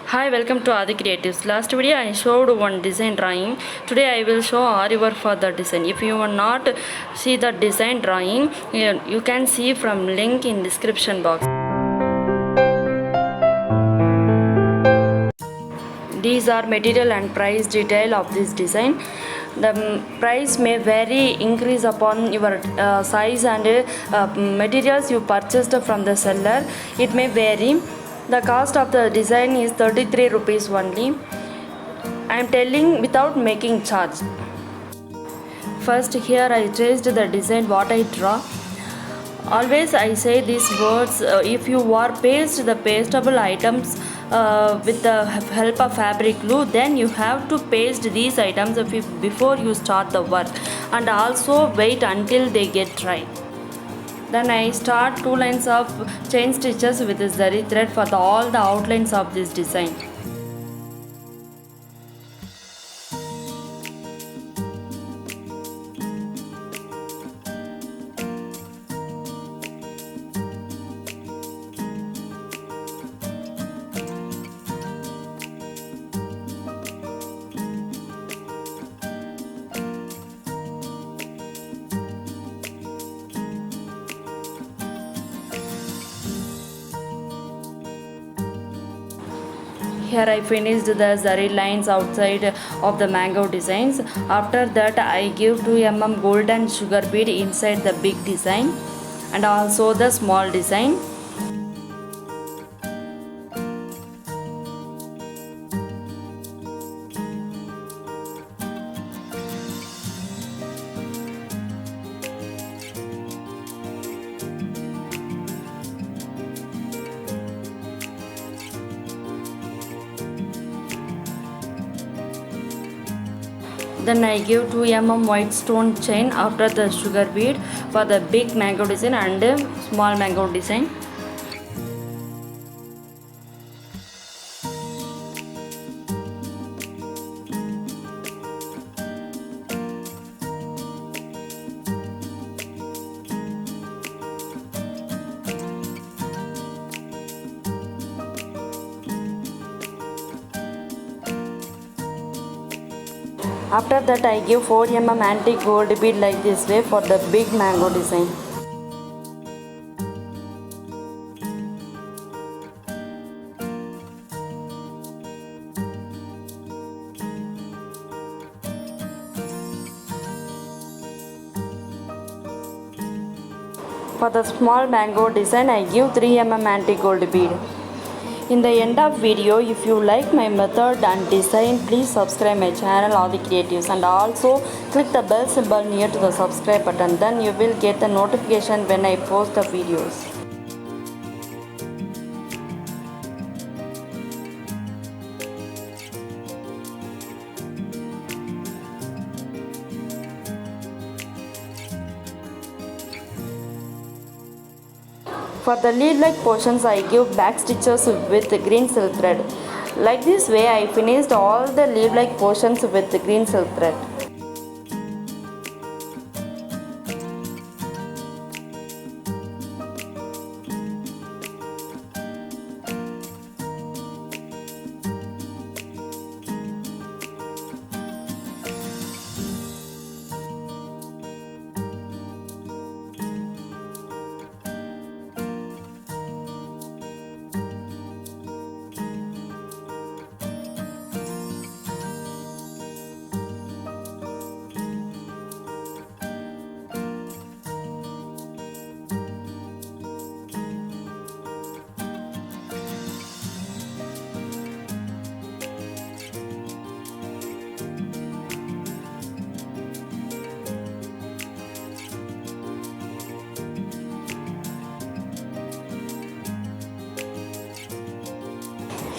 Hi, welcome to Adi Creatives. Last video I showed one design drawing. Today I will show artwork for the design. If you want not see the design drawing, you can see from link in description box. These are material and price detail of this design. The price may vary increase upon your size and materials you purchased from the seller. It may vary. The cost of the design is 33 rupees only. I am telling without making charge. First here I traced the design what I draw. Always I say these words, if you are paste the pasteable items with the help of fabric glue, then you have to paste these items before you start the work, and also wait until they get dry. Then I start 2 lines of chain stitches with the zari thread for all the outlines of this design. Here I finished the zari lines outside of the mango designs. After that I give 2 mm golden sugar bead inside the big design and also the small design. Then I give 2 mm white stone chain after the sugar bead for the big mango design and small mango design. After that I give 4 mm antique gold bead like this way for the big mango design. For the small mango design I give 3 mm antique gold bead. In the end of video, if you like my method and design, please subscribe my channel Adi Creatives and also click the bell symbol near to the subscribe button. Then you will get the notification when I post the videos. For the lead-like portions, I give back stitches with green silk thread. Like this way, I finished all the lead-like portions with green silk thread.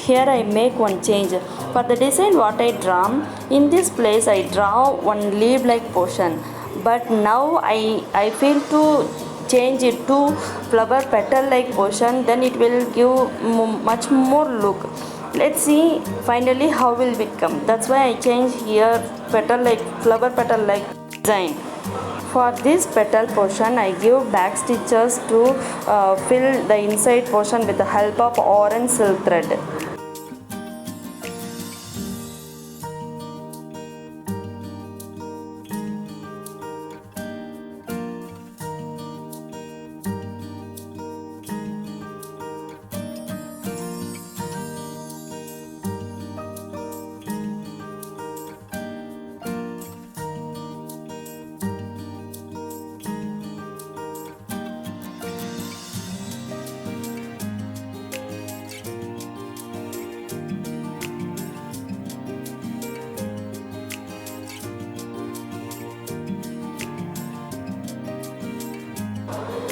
Here I make one change. For the design what I draw, in this place I draw one leaf like portion. But now I feel to change it to flower petal like portion, then it will give much more look. Let's see finally how will it come. That's why I change here petal like flower petal like design. For this petal portion, I give back stitches to fill the inside portion with the help of orange silk thread.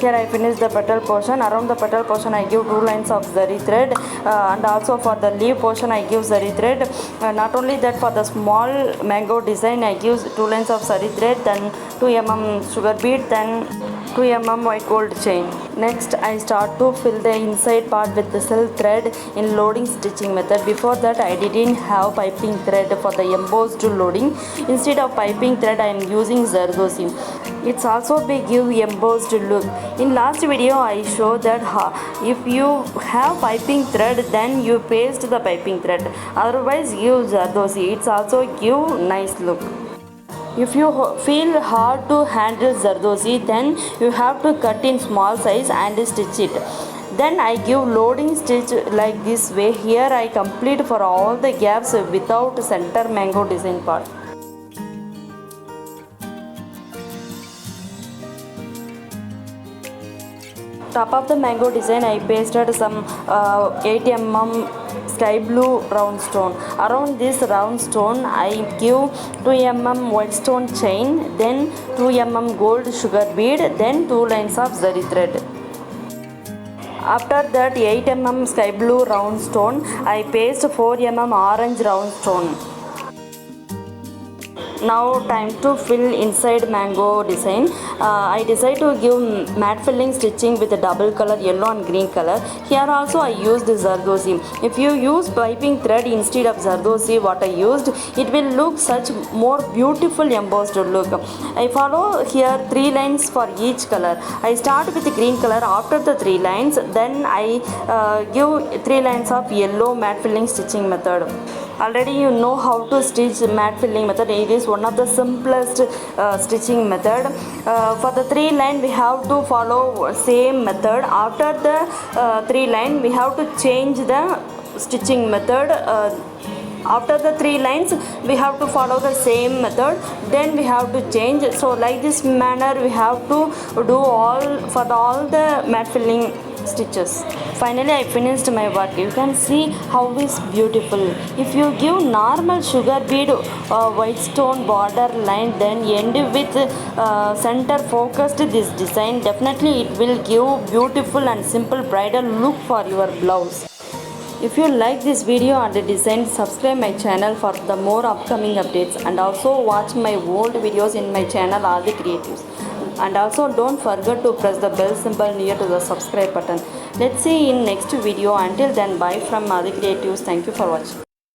here I finish the petal portion. Around the petal portion I give 2 lines of zari thread, and also for the leaf portion I give zari thread. Not only that, for the small mango design I give 2 lines of zari thread, then 2 mm sugar bead, then 2 mm white gold chain. Next I start to fill the inside part with the silk thread in loading stitching method. Before that I didn't have piping thread for the embossed loading. Instead of piping thread I am using Zardozi. It's also be give embossed look. In last video I showed that if you have piping thread then you paste the piping thread, otherwise use Zardozi. It's also give nice look. If you feel hard to handle Zardozi, then you have to cut in small size and stitch it. Then I give loading stitch like this way. Here I complete for all the gaps without center mango design part. Top of the mango design I pasted some 8 mm sky blue round stone. Around this round stone I give 2 mm white stone chain, then 2 mm gold sugar bead, then 2 lines of zari thread. After that 8 mm sky blue round stone I paste 4 mm orange round stone. Now time to fill inside mango design. I decide to give matte filling stitching with a double color yellow and green color. Here also I used Zardozi. If you use piping thread instead of Zardozi what I used, it will look such more beautiful embossed look. I follow here 3 lines for each color. I start with the green color. After the 3 lines then I give 3 lines of yellow matte filling stitching method. Already you know how to stitch matte filling method. It is one of the simplest stitching method. For the 3 line we have to follow same method. After the 3 line we have to change the stitching method. After the 3 lines we have to follow the same method, then we have to change. So like this manner we have to do all the matte filling stitches. Finally I finished my work. You can see how is beautiful. If you give normal sugar bead white stone border line, then end with center focused this design, definitely it will give beautiful and simple bridal look for your blouse. If you like this video and the design, subscribe my channel for the more upcoming updates, and also watch my old videos in my channel Adi Creatives. And also don't forget to press the bell symbol near to the subscribe button. Let's see in next video. Until then, bye from Adi Creatives. Thank you for watching.